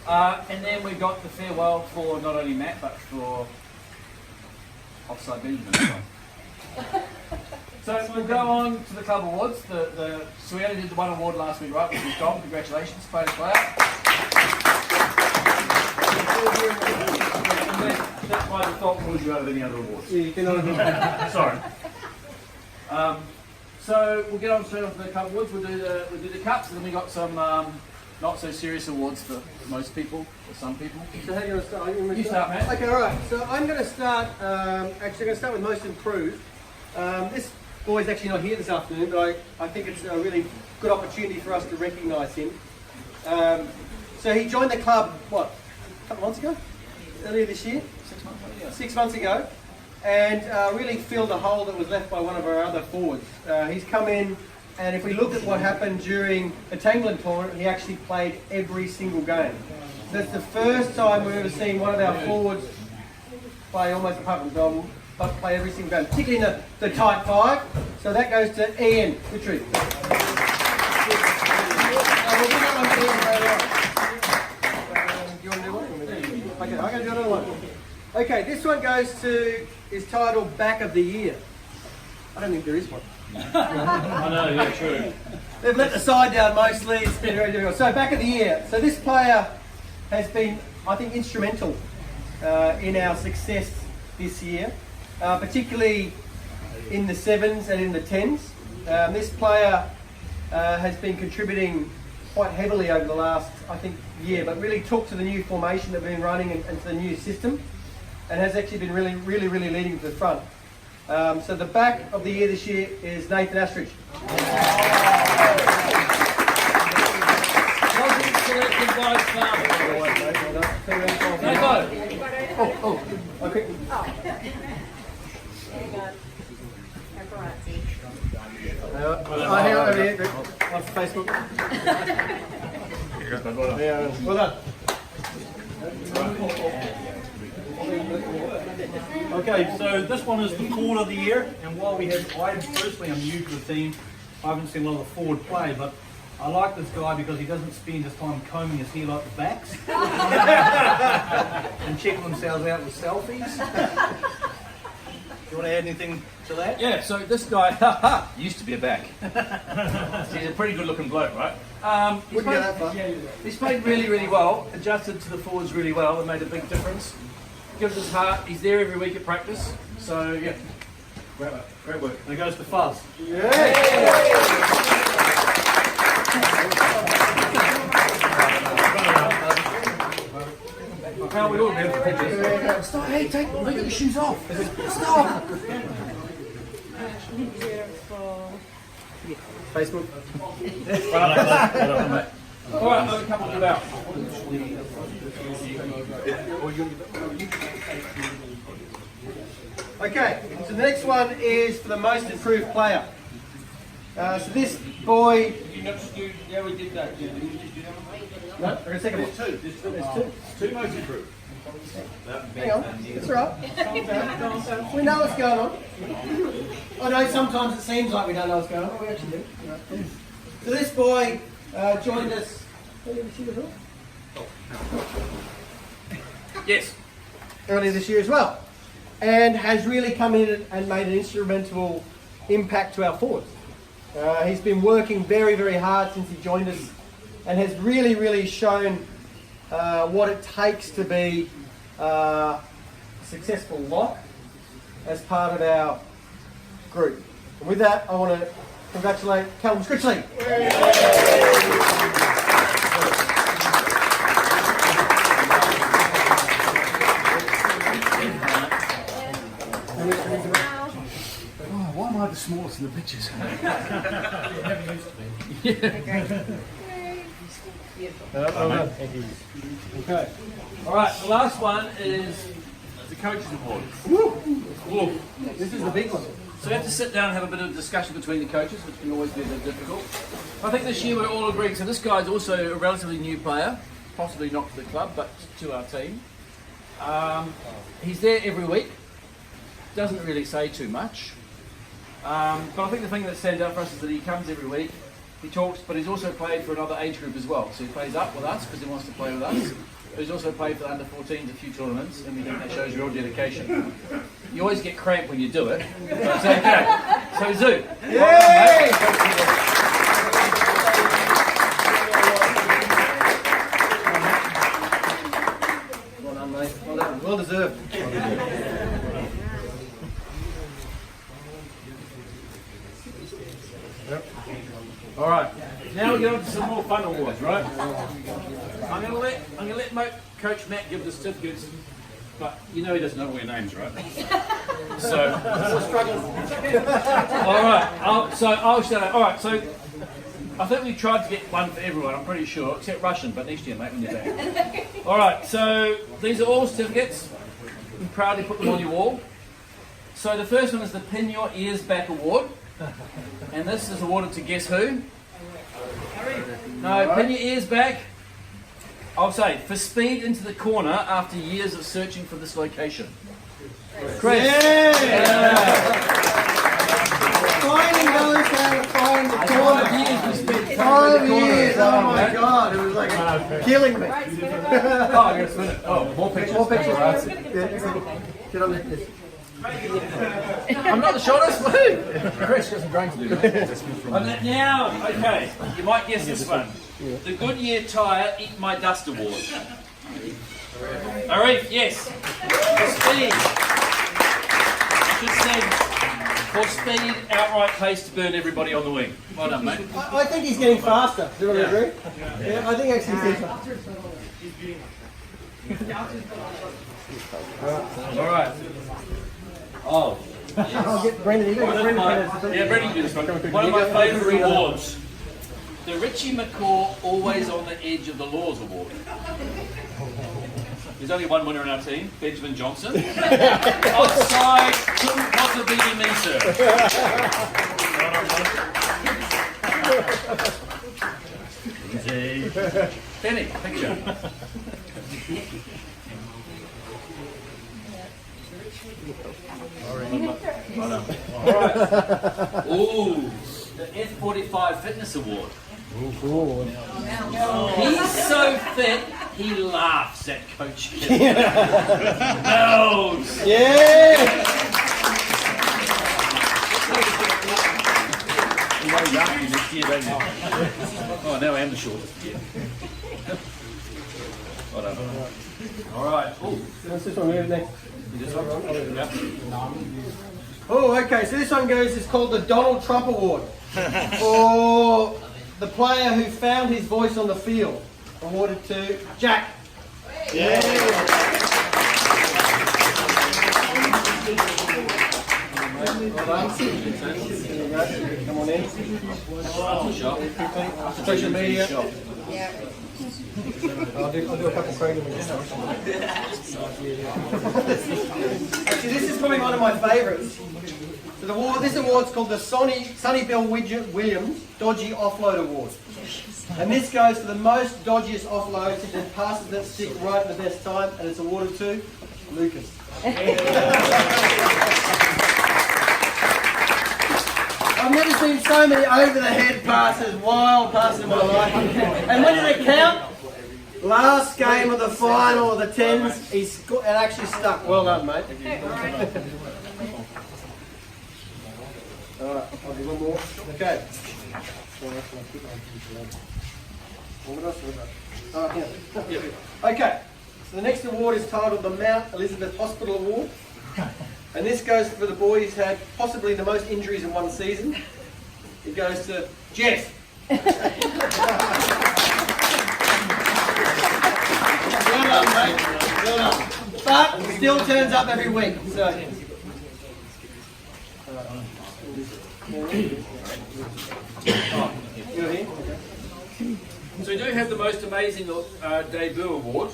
And then we got the farewell for not only Matt, but for Offside Benjamin as well. So we'll go on to the club awards. So we only did the one award last week, right? Which was Dom. Congratulations, player. That's why the top rules you out of any other awards. Yeah, you can Sorry. So we'll get on straight off the club awards. We'll do the cups, and then we got some not so serious awards for most people, or some people. So how are you going to start? You start, Matt. Okay, all right. So I'm going to start. Actually, I'm going to start with most improved. This boy's actually not here this afternoon, but I think it's a really good opportunity for us to recognise him. So he joined the club what, a couple of months ago? Earlier this year? 6 months ago. Yeah. 6 months ago, and really filled a hole that was left by one of our other forwards. He's come in, and if we look at what happened during the Tangland tournament, he actually played every single game. So that's the first time we've ever seen one of our forwards play, almost apart from Dom, but play every single game, particularly in the tight five. So that goes to Ian Vitry. We'll do that one to Ian later on. Do you want to do one? Okay, I'm going to do another one. Okay, this one goes to, is titled Back of the Year. I don't think there is one. I know, yeah, true. They've let the side down mostly. It's been very difficult. So back of the year. So this player has been, I think, instrumental in our success this year, particularly in the 7s and in the 10s. This player has been contributing quite heavily over the last, I think, year, but really took to the new formation that we've been running and to the new system, and has actually been really leading to the front. So the back of the year this year is Nathan Astridge. Okay. Here, over here, on Facebook. Yeah, well done. Okay, so this one is the forward of the year, and while I personally am new to the team, I haven't seen a lot of forward play, but I like this guy because he doesn't spend his time combing his hair like the backs and checking themselves out with selfies. Do you want to add anything to that? Yeah, so this guy used to be a back. He's a pretty good looking bloke, right? He's played really well, adjusted to the forwards really well and made a big difference. Gives his heart, he's there every week at practice. So yeah, great work. And it goes to Fuzz. How we all have the pictures. Stop, hey, look at your shoes off. Stop. Facebook. All right, another couple to out. Okay, so the next one is for the most improved player. So this boy. Did you not just do? Yeah, we did that. Yeah, did you just do that one? No, we're going to second it. There's two most improved. Hang on, that's all right. We know what's going on. I know sometimes it seems like we don't know what's going on, but we actually do. So this boy joined us. Yes. Earlier this year as well, and has really come in and made an instrumental impact to our forwards. He's been working very hard since he joined us, and has really shown what it takes to be a successful lock as part of our group. And with that, I want to congratulate Callum Scritchley. Why am I the smallest in the pictures? Okay. All right. The last one is the coaches award. Woo. This is the big one. So we have to sit down and have a bit of discussion between the coaches, which can always be a bit difficult. I think this year we're all agreeing. So this guy's also a relatively new player, possibly not to the club, but to our team. He's there every week. Doesn't really say too much. But I think the thing that stands out for us is that he comes every week, he talks, but he's also played for another age group as well. So he plays up with us because he wants to play with us. who's also played for the under-14s a few tournaments, and we think that shows real dedication. You always get cramp when you do it, but it's okay. So Zoo. Yay! Well done, mate. Well done. Well deserved. All right, now we get on to some more fun awards, right? I'm gonna let Coach Matt give the certificates, but you know he doesn't know all your names, right? So, all right. I'll shut up. All right, so I think we tried to get one for everyone. I'm pretty sure, except Russian, but next year, mate, when you're back. All right, so these are all certificates. We proudly put them on your wall. So the first one is the Pin Your Ears Back Award. And this is awarded to guess who? No, pin your ears back. I'll say, for speed into the corner after years of searching for this location. Chris. Finding those how to find the corner. 5 years we spent 5 years, oh my god, it was like killing me. Oh, more pictures. More pictures. Get on this. I'm not the shortest. Chris got some drink to do. Now, okay, you might guess this one. The Goodyear Tyre Eat My Dust Award. Arif, yes. For speed. Just said, for speed, outright pace to burn everybody on the wing. Well done, mate. I think he's getting faster. Do you want to agree? Yeah, I think actually he's getting faster. All right. Oh. I'll get Brendan. Yeah, Brendan, do this one. One of my favourite awards. The Richie McCaw Always on the Edge of the Laws Award. There's only one winner in our team, Benjamin Johnson. Offside couldn't possibly be me, sir. Benny, picture. Alright. Ooh, the F45 Fitness Award. He's so fit, he laughs at Coach Kim. No! Yeah! Oh, now I am the shortest again. Alright. What's this one? Move next. This one? Yeah. Oh, okay. So this one goes. It's called the Donald Trump Award for the player who found his voice on the field. Awarded to Jack. Yeah. Come on in. Social media. Yeah. I'll do a couple of programs. Actually, this is probably one of my favourites. So this award's called the Sonny Bill Williams Dodgy Offload Award. And this goes to the most dodgiest offloads and then passes that stick right at the best time, and it's awarded to Lucas. I've never seen so many over-the-head passes, wild passes in my life. And when did it count? Last game of the final of the 10s, it actually stuck. Well done, mate. Alright, I'll do one more. Okay. Okay, so the next award is titled the Mount Elizabeth Hospital Award. And this goes for the boy who's had possibly the most injuries in one season. It goes to Jeff. Well done, mate. Well done. But still turns up every week. So. You're here? So we do have the most amazing debut award.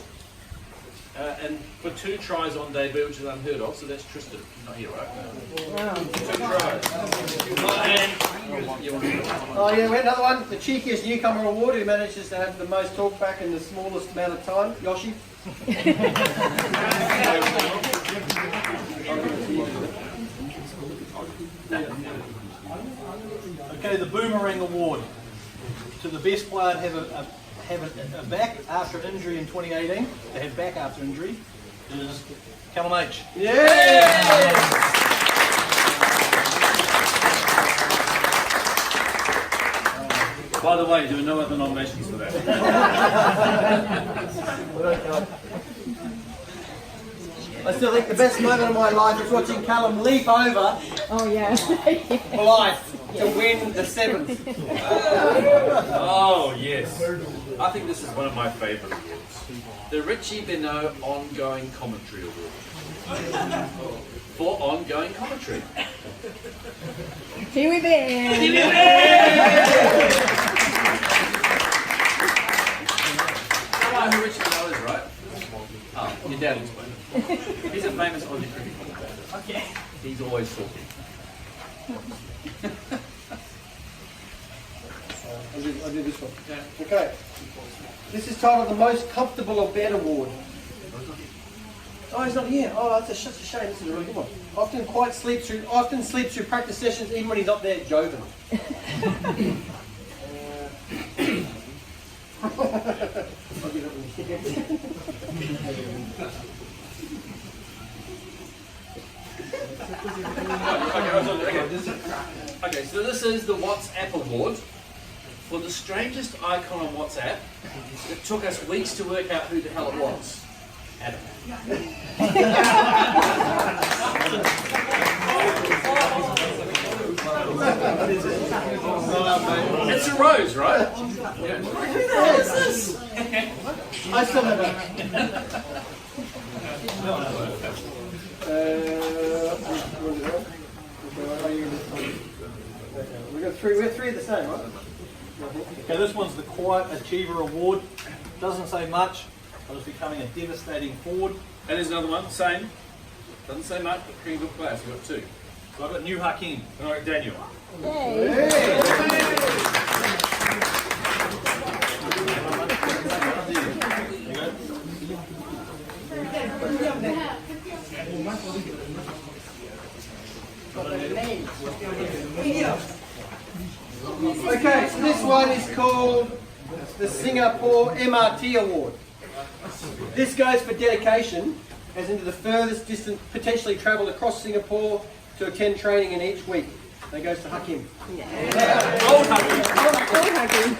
And for 2 tries on debut, which is unheard of, so that's Tristan. Not here, right? Wow. 2 tries. Oh yeah, we had another one. The cheekiest newcomer award, who manages to have the most talk back in the smallest amount of time. Yoshi. Okay, the Boomerang Award to the best player to have have a back after injury in 2018. They had back after injury. Is Callum H. By the way, there are no other nominations for that. I still think the best moment of my life is watching Callum leap over Oh yeah. Blythe to win the 7th. Oh, yes. I think this is one of my favourite awards. The Richie Beno Ongoing Commentary Award. For ongoing commentary. Here we've been. You know who Richie Beno is, right? Oh, your dad explained it. He's a famous Aussie cricket commentator. Okay. He's always talking. I'll do this one. Okay. This is titled the Most Comfortable of Bed Award. Oh, he's not here. Oh, that's such a shame. This is a really good one. Often sleeps through practice sessions even when he's not there joking. Okay, so this is the WhatsApp Award for the strangest icon on WhatsApp. It took us weeks to work out who the hell it was. Adam. It's a rose, right? Yeah. What is this? I still have we got three of the same, right? Okay, this one's the Quiet Achiever Award. Doesn't say much, but it's becoming a devastating forward. And there's another one, same. Doesn't say much, but pretty good players. We've got 2. So I've got New Hakim. All right, Daniel. Okay, so this one is called the Singapore MRT Award. This goes for dedication, as into the furthest distance potentially travelled across Singapore to attend training in each week. That goes to Hakim. Old Hakim. Old Hakim.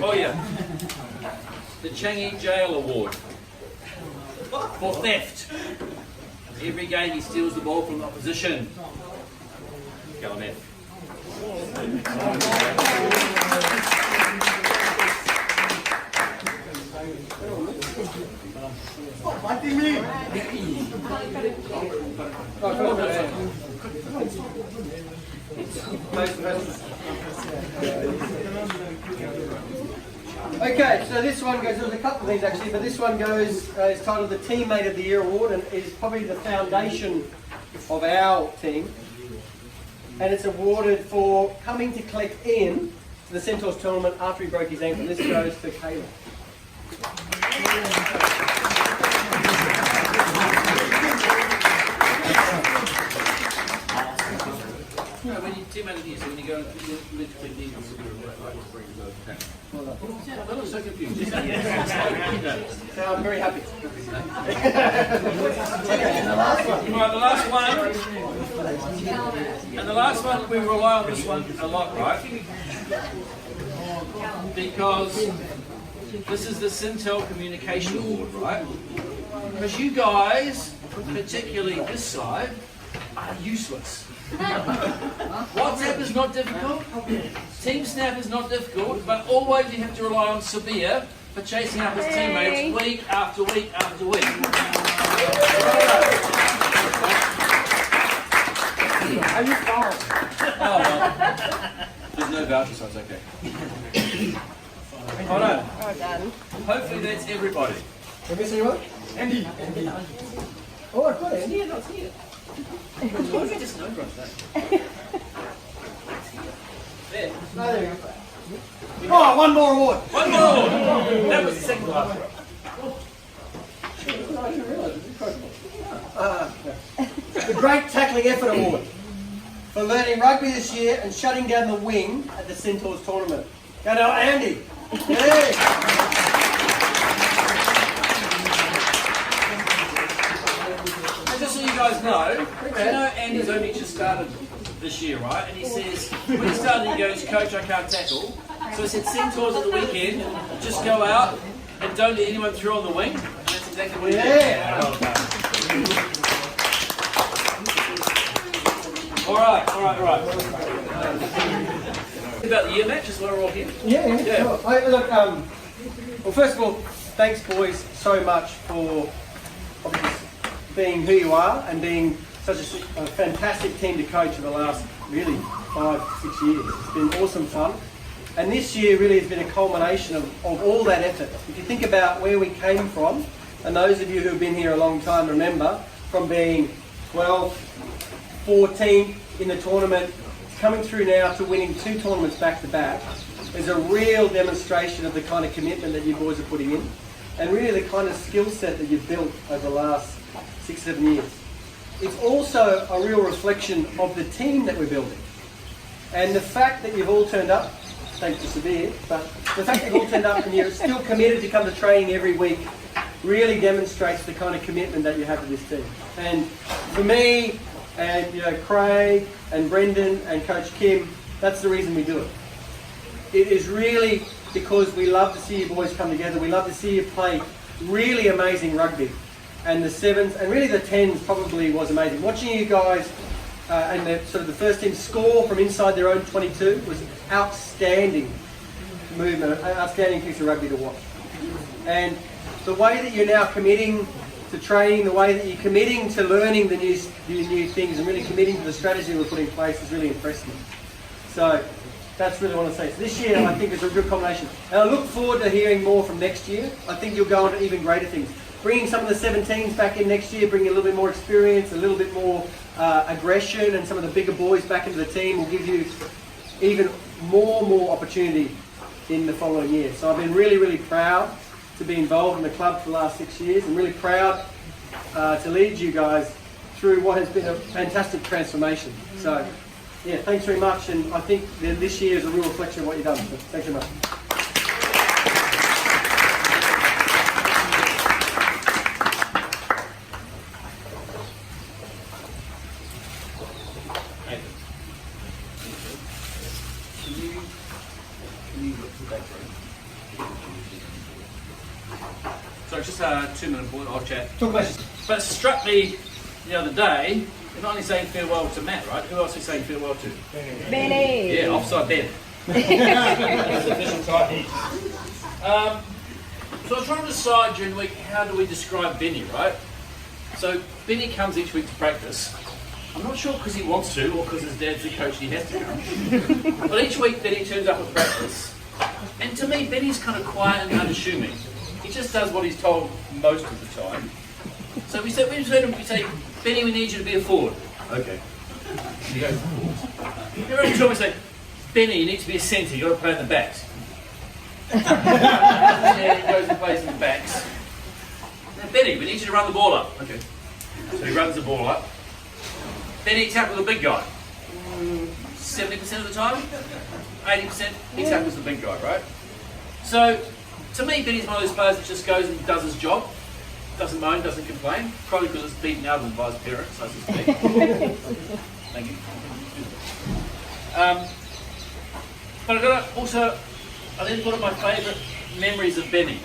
Oh yeah. The Changi Jail Award for theft. Every game he steals the ball from the opposition. Callum F. Okay, so this one goes, there's a couple of these actually, but this one goes, is titled the Teammate of the Year Award, and is probably the foundation of our team. And it's awarded for coming to collect Ian to the Centaurs tournament after he broke his ankle. This goes to Caleb. No, when you team out of these, when you go literally these, I look so confused. So I'm very happy. Right, the last one. And the last one, we rely on this one a lot, right? Because this is the Sintel Communication Award, right? Because you guys, particularly this side, are useless. WhatsApp is not difficult, Team Snap is not difficult, but always you have to rely on Sabir for chasing up his teammates week after week after week. Are you sorry? Oh, well, there's no voucher, so it's okay. Hold on. Oh, done. Hopefully that's everybody. Did I miss anyone? Andy. Oh, I've got Andy. Yeah, not here. What if we just know right that? There. No, there we go. Oh, one more award. One more! That was the second last one. The Great Tackling Effort Award for learning rugby this year and shutting down the wing at the Centaurs tournament. Go to Andy. Yeah. And just so you guys know, Andy's only just started this year, right? And he says, when he started, he goes, Coach, I can't tackle. So I said, Centaurs at the weekend, just go out and don't let anyone through on the wing. And that's exactly what he did. Yeah. Well done. All right. About the year match, is why we're all here. Yeah. Yeah. Sure. Look, well, first of all, thanks, boys, so much for obviously being who you are and being such a fantastic team to coach for the last really 5-6 years. It's been awesome fun. And this year really has been a culmination of all that effort. If you think about where we came from, and those of you who have been here a long time remember, from being 12th, 14th in the tournament, coming through now to winning 2 tournaments back to back, is a real demonstration of the kind of commitment that you boys are putting in, and really the kind of skill set that you've built over the last 6-7 years. It's also a real reflection of the team that we're building. And the fact that you've all turned up, thanks to Severe, but the fact that you've all turned up and you're still committed to come to training every week really demonstrates the kind of commitment that you have to this team. And for me, and Craig and Brendan and Coach Kim, that's the reason we do it. It is really because we love to see you boys come together. We love to see you play really amazing rugby. And the 7s, and really the 10s probably was amazing. Watching you guys and the sort of the first team score from inside their own 22 was outstanding movement, an outstanding piece of rugby to watch. And the way that you're now committing to training, the way that you're committing to learning the new things and really committing to the strategy we're putting in place has really impressed me. So that's really what I want to say. So this year I think it's a real combination. And I look forward to hearing more from next year. I think you'll go on to even greater things. Bringing some of the 17s back in next year, bringing a little bit more experience, a little bit more aggression, and some of the bigger boys back into the team will give you even more opportunity in the following year. So I've been really proud to be involved in the club for the last 6 years. I'm really proud to lead you guys through what has been a fantastic transformation. So yeah, thanks very much, and I think that this year is a real reflection of what you've done. So thanks very much. So it's just a 2-minute bullet, I'll chat. Talk questions. But it struck me the other day, you're not only saying farewell to Matt, right? Who else are you saying farewell to? Benny. Yeah, offside Ben. That's official title. So I was trying to decide during the week, how do we describe Benny, right? So Benny comes each week to practice. I'm not sure because he wants to or because his dad's the coach and he has to come. But each week Benny turns up at practice. And to me, Benny's kind of quiet and unassuming. He just does what he's told most of the time. So we say, Benny, we need you to be a forward. Okay. He goes, every time we say, Benny, you need to be a centre, you've got to play in the backs. Yeah, he goes and plays in the backs. Now, Benny, we need you to run the ball up. Okay. So he runs the ball up. Benny tackles the big guy. 70% of the time, 80%, he tackles the big guy, right? So, to me, Benny's one of those players that just goes and does his job. Doesn't moan, doesn't complain. Probably because it's beaten out of him by his parents, I suspect. Thank you. But I then thought of my favourite memories of Benny.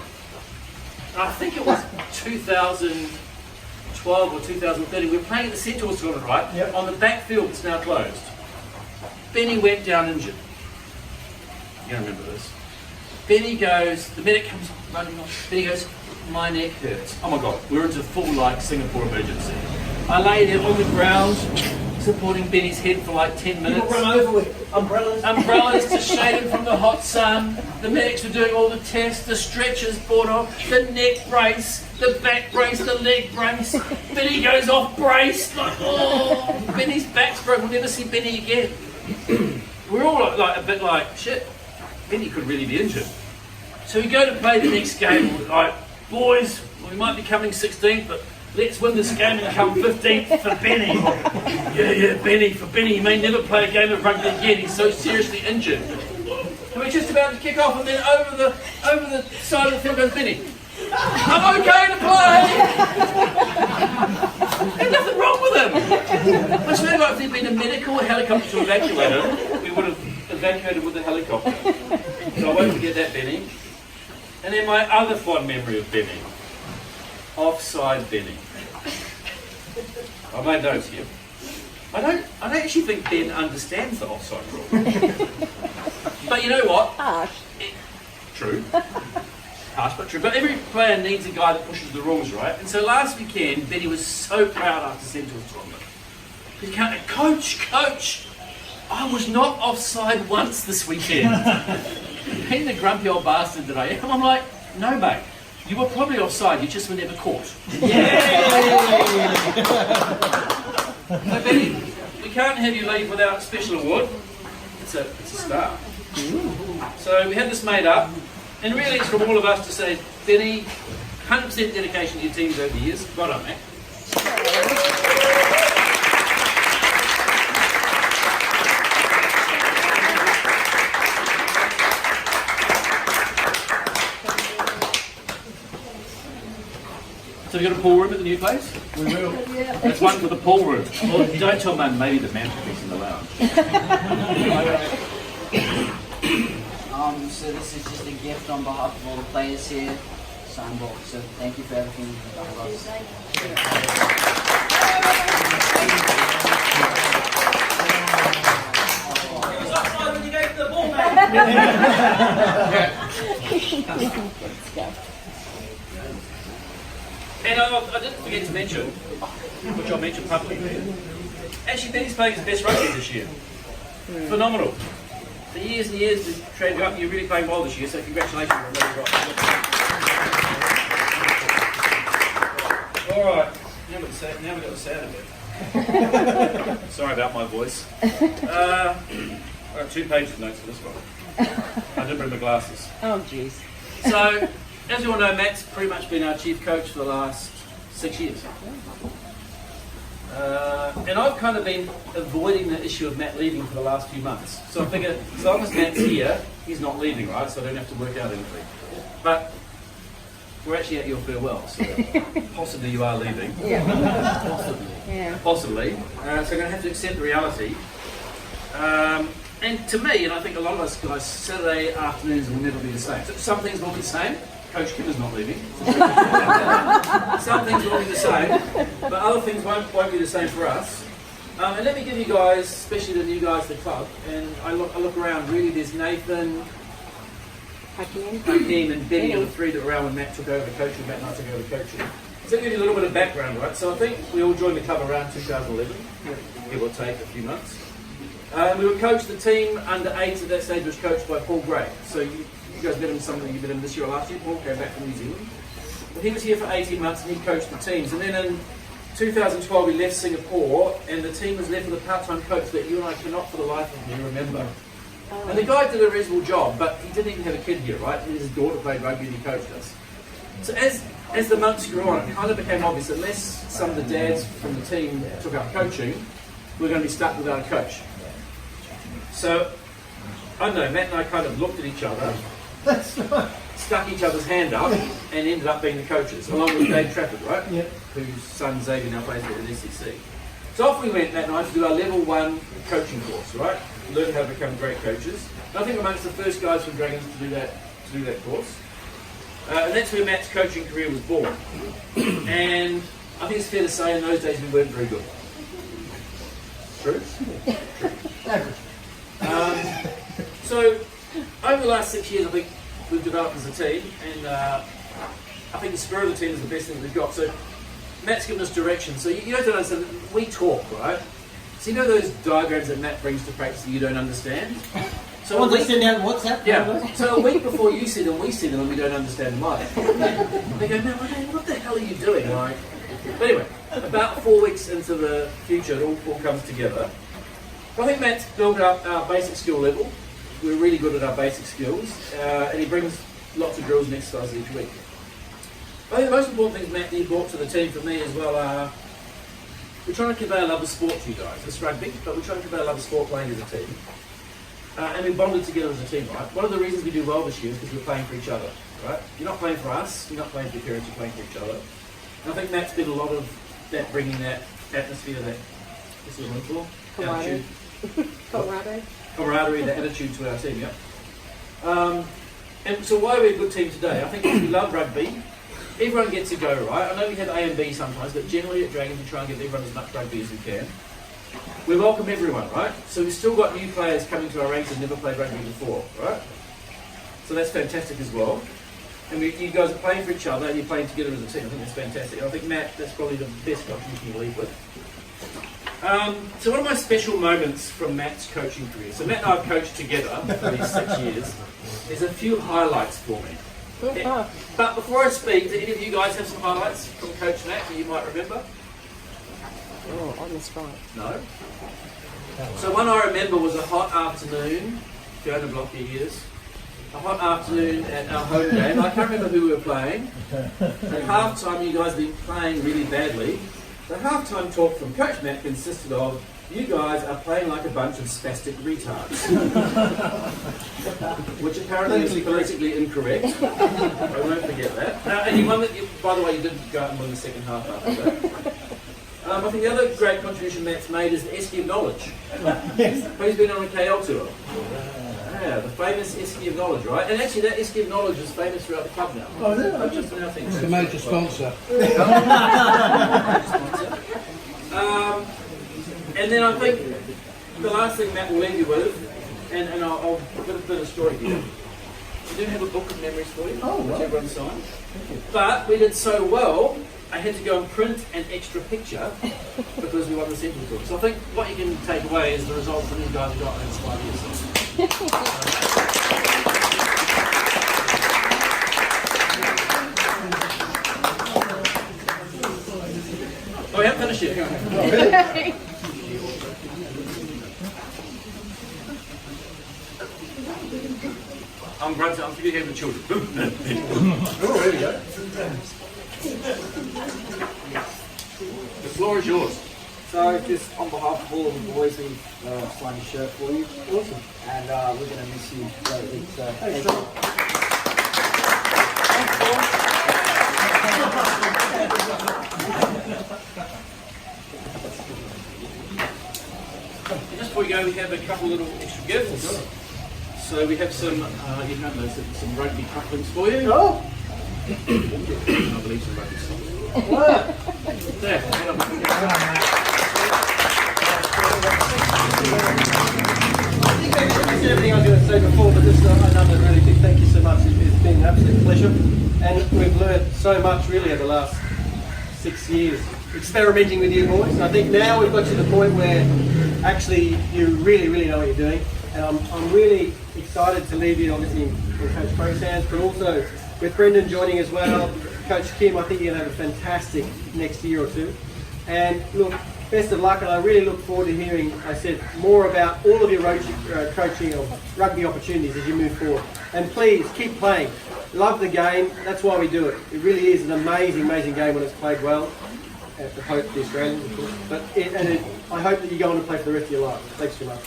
And I think it was 2012 or 2013. We were playing at the Centaurs tournament, right? Yep. On the backfield that's now closed. Benny went down injured. You don't remember this. Benny goes, the medic comes running off. Benny goes, my neck hurts. Oh my God, we're into full Singapore emergency. I lay there on the ground, supporting Benny's head for like 10 minutes. People run over with umbrellas. Umbrellas to shade him from the hot sun. The medics were doing all the tests, the stretchers brought off, the neck brace, the back brace, the leg brace. Benny goes off braced, like, oh, Benny's back's broken, we'll never see Benny again. we're all like a bit like, shit, Benny could really be injured. So we go to play the next game, we're like, boys, we might be coming 16th, but let's win this game and come 15th for Benny. Yeah, Benny. For Benny, he may never play a game of rugby again. He's so seriously injured. And we're just about to kick off, and then over the side of the field goes Benny. I'm okay to play. There's nothing wrong with him. It's really like if there'd been a medical helicopter to evacuate him, we would have evacuated with the helicopter. So I won't forget that, Benny. And then my other fond memory of Benny. Offside Benny. I made notes here. I don't actually think Ben understands the offside rule. But you know what? Harsh. True. Harsh but true. But every player needs a guy that pushes the rules, right? And so last weekend, Benny was so proud after Central's tournament. He can't, coach, I was not offside once this weekend. Being the grumpy old bastard that I am, I'm like, no mate. You were probably offside, you just were never caught. So Benny, we can't have you leave without a special award. It's a star. So we had this made up, and really it's from all of us to say, Benny, 100% dedication to your teams over the years. Well done, mate. So we got a pool room at the new place? We will. That's one for the pool room. Well, don't tell Mum, maybe the mantelpiece in the lounge. So this is just a gift on behalf of all the players here. Signed book. So thank you for everything you've done for us. It was offside when you gave the ball, And I didn't forget to mention, which I'll mention publicly, actually Benny's playing his best rugby this year. Phenomenal. For years and years to train you up, you're really playing well this year, so congratulations on what you've got. Alright, now we've got the sound of it. Sorry about my voice. I've got 2 pages of notes for this one. I did bring my glasses. Oh, jeez. So, as you all know, Matt's pretty much been our chief coach for the last 6 years. And I've kind of been avoiding the issue of Matt leaving for the last few months. So I figured, as long as Matt's here, he's not leaving, right? So I don't have to work out anything. But we're actually at your farewell, so possibly you are leaving. Yeah. Possibly. Yeah. Possibly. So I'm going to have to accept the reality. And to me, and I think a lot of us guys, Saturday afternoons will never be the same. So some things will be the same. Coach Kim is not leaving. Some things will be the same, but other things won't be the same for us. And let me give you guys, especially the new guys to the club, and I look around, really there's Nathan, Hakeem and Benny are the 3 that were around when Matt took over coaching, Matt and I took over coaching. So to give you a little bit of background, right? So I think we all joined the club around 2011, give or take a few months. We were coached, the team under 8s at that stage was coached by Paul Gray. So you guys met him, you met him this year or last year. Paul came back from New Zealand. But he was here for 18 months and he coached the teams. And then in 2012 he left Singapore and the team was left with a part-time coach that you and I cannot for the life of me remember. And the guy did a reasonable job, but he didn't even have a kid here, right? And his daughter played rugby and he coached us. So as the months grew on, it kind of became obvious that unless some of the dads from the team took up coaching, we're going to be stuck without a coach. So, I don't know, Matt and I kind of looked at each other, stuck each other's hand up, and ended up being the coaches, along with Dave Trafford, right? Yep. Whose son Xavier now plays at the SEC. So off we went, Matt and I, to do our level 1 coaching course, right? Learn how to become great coaches. And I think we're amongst the first guys from Dragons to do that course. And that's where Matt's coaching career was born. And I think it's fair to say in those days we weren't very good. True? Average. So, over the last 6 years, I think we've developed as a team, and I think the spirit of the team is the best thing we've got. So, Matt's given us direction. So, you have to understand, we talk, right? So, you know those diagrams that Matt brings to practice that you don't understand? So, They send out WhatsApp? yeah. So, a week before you see them, we see them, and we don't understand them either. They go, no, what the hell are you doing? And but anyway, about 4 weeks into the future, it all comes together. I think Matt's built up our basic skill level. We're really good at our basic skills, and he brings lots of drills and exercises each week. I think the most important things Matt brought to the team for me as well are we're trying to convey a love of sport to you guys. It's rugby, but we're trying to convey a love of sport playing as a team. And we bonded together as a team, right? One of the reasons we do well this year is because we're playing for each other, right? You're not playing for us, you're not playing for your parents, you're playing for each other. And I think Matt's been a lot of that, bringing that atmosphere, that, what's the word for? Camaraderie. Attitude. Camaraderie, the attitude to our team, yeah. And so why are we a good team today? I think we love rugby. Everyone gets a go, right? I know we have A and B sometimes, but generally at Dragons we try and give everyone as much rugby as we can. We welcome everyone, right? So we've still got new players coming to our ranks who've never played rugby before, right? So that's fantastic as well. And you guys are playing for each other and you're playing together as a team. I think that's fantastic. And I think Matt, that's probably the best contribution you leave with. So one of my special moments from Matt's coaching career, so Matt and I have coached together for these 6 years, there's a few highlights for me. But before I speak, do any of you guys have some highlights from Coach Matt that you might remember? Oh, on the spot. No? So one I remember was a hot afternoon, Fiona Block years, a hot afternoon at our home game. I can't remember who we were playing. At half time, you guys had been playing really badly. The halftime talk from Coach Matt consisted of, you guys are playing like a bunch of spastic retards. Which apparently is politically incorrect. I won't forget that. And you won by the way, you did go out and win the second half after that. I think the other great contribution Matt's made is the Esky of Knowledge. He's been on a KL tour. Yeah, the famous Esky of Knowledge, right? And actually that Esky of Knowledge is famous throughout the club now. Oh, is it? Not just in our thing. It's a major sponsor. And then I think the last thing Matt will leave you with, and I'll put a bit of story here. We do have a book of memories for you, which everyone signed. But we did so well, I had to go and print an extra picture because we won the Central Tour. So I think what you can take away is the result that you guys got in 5 years. Oh, we haven't finished yet. Hang on. I'm grunting, I'm forgetting the children. Oh, there we go. The floor is yours. So just on behalf of all of the boys, we've signed a shirt for you. Awesome. And we're going to miss you greatly. So thank you. Just before we go, we have a couple little extra gifts. So we have some, you know, some rugby couplings for you. Oh! I believe some rugby songs. There. I think I said everything I was going to say before, but just another really big thank you so much. It's been an absolute pleasure. And we've learned so much really over the last 6 years experimenting with you boys. I think now we've got to the point where actually you really know what you're doing. And I'm really excited to leave you obviously in Coach Crow's hands, but also with Brendan joining as well. Coach Kim, I think you're going to have a fantastic next year or two. And look, best of luck, and I really look forward to hearing, I said, more about all of your coaching of rugby opportunities as you move forward. And please, keep playing. Love the game, that's why we do it. It really is an amazing game when it's played well. At the hope the Australians, of course. But I hope that you go on to play for the rest of your life. Thanks so much.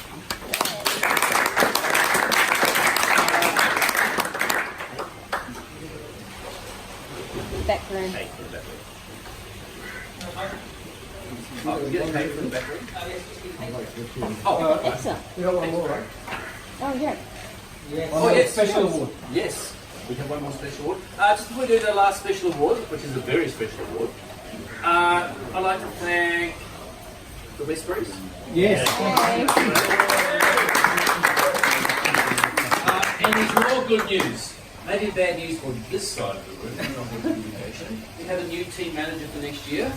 Back room. Oh, we get a cake from the back room. Excellent. We got one more, right? Oh, yeah. Oh, yes, special award. Yes, we have one more special award. Just before we do the last special award, which is a very special award, I'd like to thank the Westbury's. Yes. And there's more good news. Maybe bad news for this side of the room, not for communication. We have a new team manager for next year.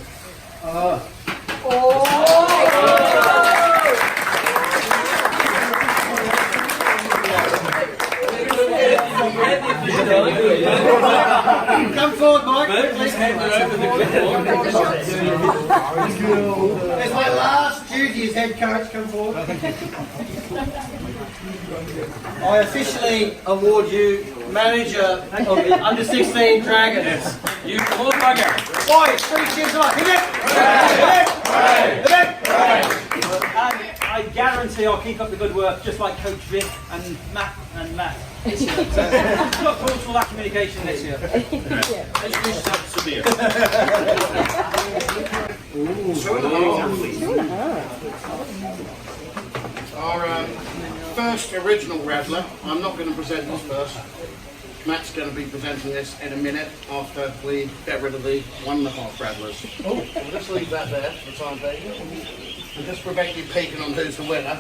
Come forward, Mike. Let's hand it over to the clipboard. As my last duty as head coach, come forward. I officially award you manager of the under-16 Dragons. You little bugger. Boys, 3 cheers on. Hit it! I guarantee I'll keep up the good work, just like Coach Vic and Matt. Look forward to all that communication this year. Our first original Rattler, I'm not going to present this first. Matt's going to be presenting this in a minute after we get rid of the 1.5 Rattlers. Oh, we'll just leave that there for the time being. And just prevent you peeking on who's the winner.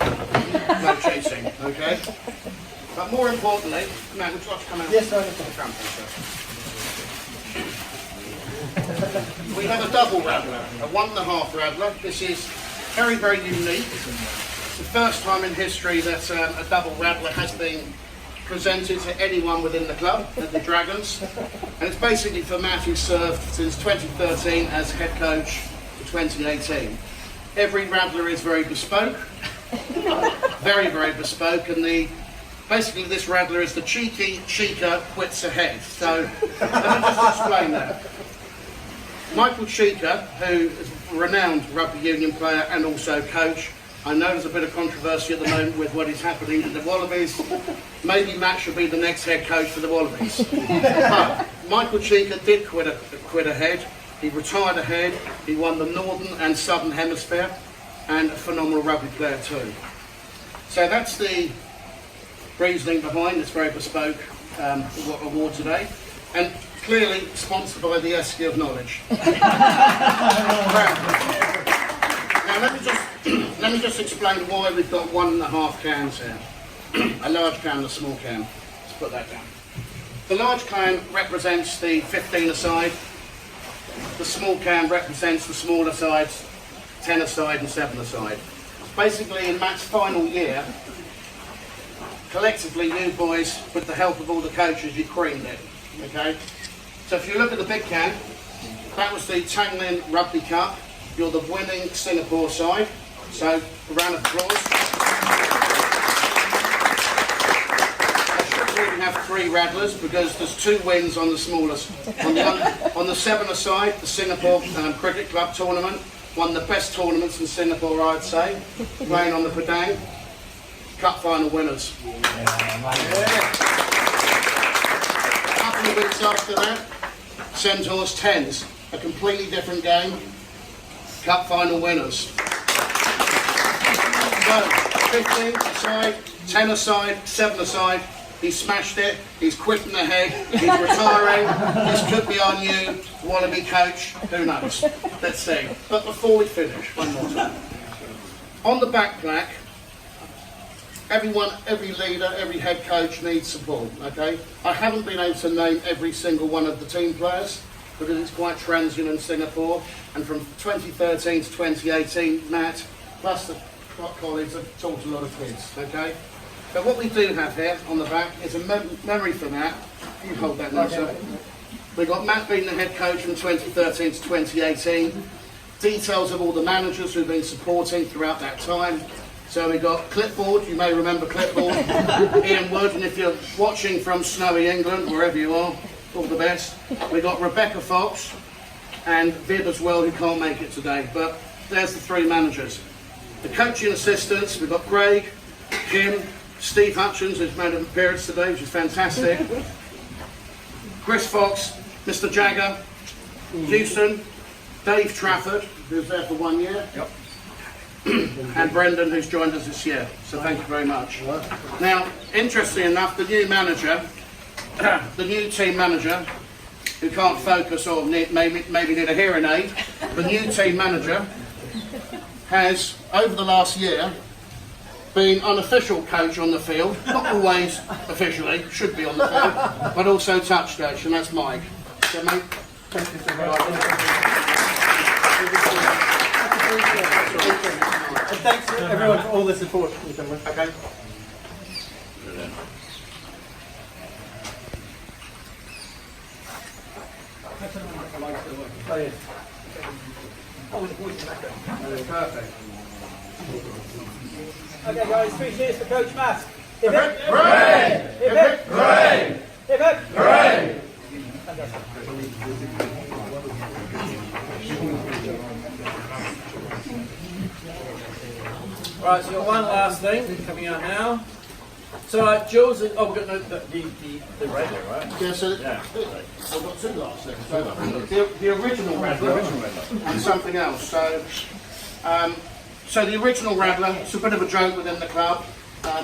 No chasing, okay? But more importantly, Matt, would you like to come out? Yes, sir. We have a double Rattler, a 1.5 Rattler. This is very, very unique. It's the first time in history that a double Rattler has been presented to anyone within the club, at the Dragons. And it's basically for Matt, who served since 2013 as head coach for 2018. Every Rattler is very bespoke, very, very bespoke, and basically this Rattler is the cheeky Chica quits ahead. So let me just explain that. Michael Chica, who is a renowned rugby union player and also coach, I know there's a bit of controversy at the moment with what is happening to the Wallabies. Maybe Matt should be the next head coach for the Wallabies. But Michael Chica did quit ahead. He retired ahead. He won the Northern and Southern Hemisphere, and a phenomenal rugby player too. So that's the reasoning behind this very bespoke award today, and clearly sponsored by the Esky of Knowledge. Now let me just explain why we've got 1.5 cans here. A large can and a small can. Let's put that down. The large can represents the 15-a-side. The small can represents the smaller sides, 10-a-side and 7-a-side. Basically, in Matt's final year, collectively, you boys, with the help of all the coaches, you creamed it. Okay. So if you look at the big can, that was the Tanglin Rugby Cup. You're the winning Singapore side. So a round of applause. I should really have 3 Rattlers because there's 2 wins on the smallest. On the 7-a-side, the Singapore Cricket Club tournament. One of the best tournaments in Singapore, I'd say. Playing on the Padang. Cup final winners. A couple of weeks after that, Centaurs 10s. A completely different game. Cup final winners. So, 15-a-side, 10-a-side, 7-a-side. He's smashed it. He's quitting ahead. He's retiring. This could be our new Wallaby coach. Who knows? Let's see. But before we finish, one more time. On the back plaque, everyone, every leader, every head coach needs support. Okay. I haven't been able to name every single one of the team players because it's quite transient in Singapore. And from 2013 to 2018, Matt, plus the colleagues, have taught a lot of kids. Okay. But what we do have here on the back is a memory for Matt. You hold that now, sir. We've got Matt being the head coach from 2013 to 2018. Details of all the managers who've been supporting throughout that time. So we've got Clipboard, you may remember Clipboard, Ian Wood, and if you're watching from snowy England, wherever you are, all the best. We've got Rebecca Fox and Viv as well, who can't make it today. But there's the 3 managers. The coaching assistants, we've got Craig, Kim, Steve Hutchins, who's made an appearance today, which is fantastic. Chris Fox, Mr. Jagger, Houston, Dave Trafford, who's there for 1 year. Yep. And Brendan, who's joined us this year. So thank you very much. Now, interestingly enough, the new manager, the new team manager, who can't focus or maybe need a hearing aid, the new team manager has, over the last year, been unofficial coach on the field, not always officially, should be on the field, but also touch coach, and that's Mike. So, mate, thank you so much. And thanks to everyone for all the support. Okay. Players. Perfect. Okay, guys, 3 cheers for Coach Matt. Hooray! Hooray! Hooray! Right, so you've got one last thing coming out now. So Jules, oh, we've got the radio, right? Yeah, so Yeah. I've got 2 last things. The original Rattler and something else. So the original Rattler, it's a bit of a joke within the club.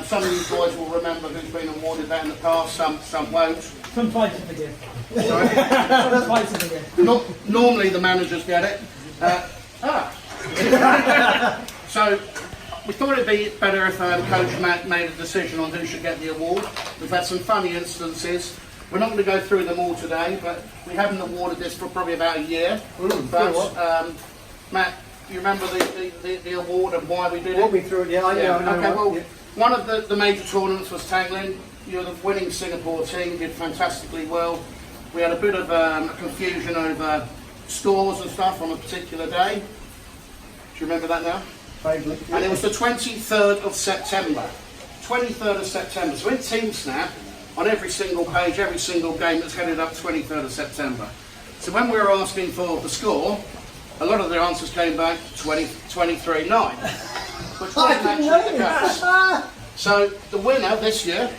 Some of you boys will remember who's been awarded that in the past, some won't. Some places again. Sorry? Some places again. Normally the managers get it. So we thought it'd be better if Coach Matt made a decision on who should get the award. We've had some funny instances. We're not going to go through them all today, but we haven't awarded this for probably about a year. But Matt, you remember the award and why we did it? Walk me through it, yeah. I know. Okay, well, Yeah. one of the major tournaments was Tanglin. You're the winning Singapore team, did fantastically well. We had a bit of confusion over scores and stuff on a particular day. Do you remember that now? Vaguely. And it was the 23rd of September. 23rd of September. So in TeamSnap, on every single page, every single game that's headed up 23rd of September. So when we were asking for the score, a lot of the answers came back 23-9, which wasn't actually the case. So the winner this year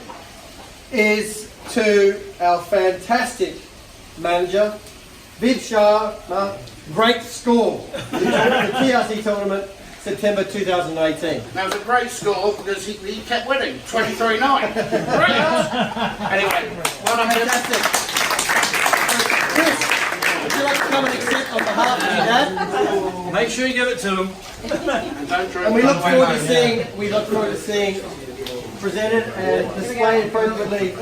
is to our fantastic manager, Viv Sharma. Great score. The TRC tournament, September 2018. Now, it was a great score because he kept winning, 23-9. Brilliant. Anyway, well done, Fantastic. Chris, would you like to come and accept on behalf of your dad? Make sure you give it to him. And don't drink. And we look forward to seeing presented and displayed appropriately.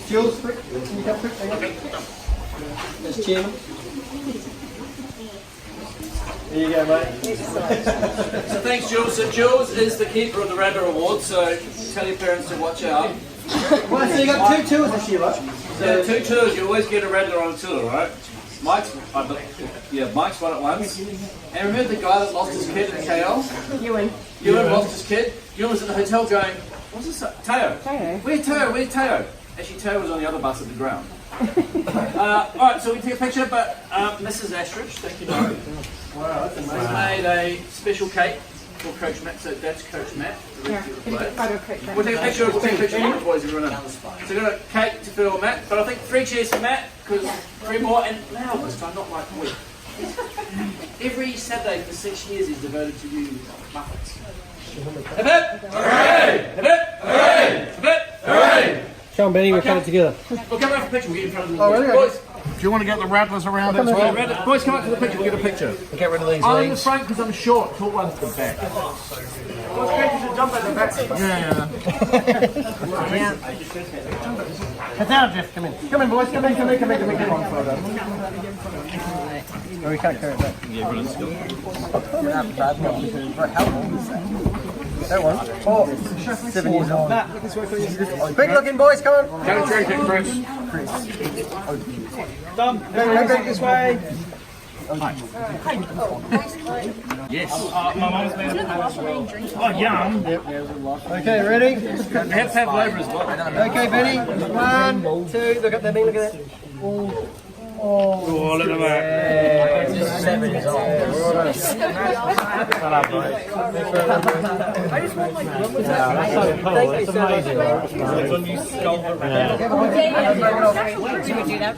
Jules, quick, can you come quick? Hang on. As chairman. There you go, mate. So thanks, Jules. So Jules is the keeper of the Rattler Award, so tell your parents to watch out. Well, so you got 2 tours this year, right? So 2 tours, you always get a Rattler on a tour, right? Mike's won it once. And remember the guy that lost his kid at KL? Ewan. Ewan lost his kid. Ewan was at the hotel going, what's this? Teo. Teo. Where's Teo? Where's Teo? Actually, Teo was on the other bus at the ground. Alright, so we take a picture, but Mrs. Astridge, thank you, Laurie. Wow, that's amazing. Has made a special cake for Coach Matt, so that's Coach Matt, the Yeah, rest of the can you get a players. photo of Coach Matt? We'll take a picture of the boys, everyone else. So we've got a cake to fill Matt, but I think 3 cheers for Matt, because 3 more, and loud this time, not like we. Every Saturday for 6 years he's devoted to you Muppets. Hip hip! Hooray! Hip hip! Hooray! Hip hip! Hooray! Come on, Benny, we're coming together. We'll come around for a picture, we'll get in front of the Oh, really? boys. Do you want to get the Rattlers around as well? Boys, come up to the picture, we'll get a picture. Get rid of these I'm in the front because I'm short, tall one's the back. What's great, you should jump at the back. Head down, Jeff, come in. Come in, boys, come in. Come on, photo. No, we can't carry it back. Yeah, but it's still. That one. Oh, 7 years old. Matt, this way for you. Quick looking, boys, come on. Don't drink it, Chris. Done. Go this way. Yes. My mum's made it as well. Oh, yum. Okay, ready? They have to have flavour as well. Okay, Benny. 1, 2. Look at that, Benny. Look at that. Oh, look at that. Just 7 years old. I just want like one with that. So cool. It's amazing. It's when you sculpt it around. You would do that.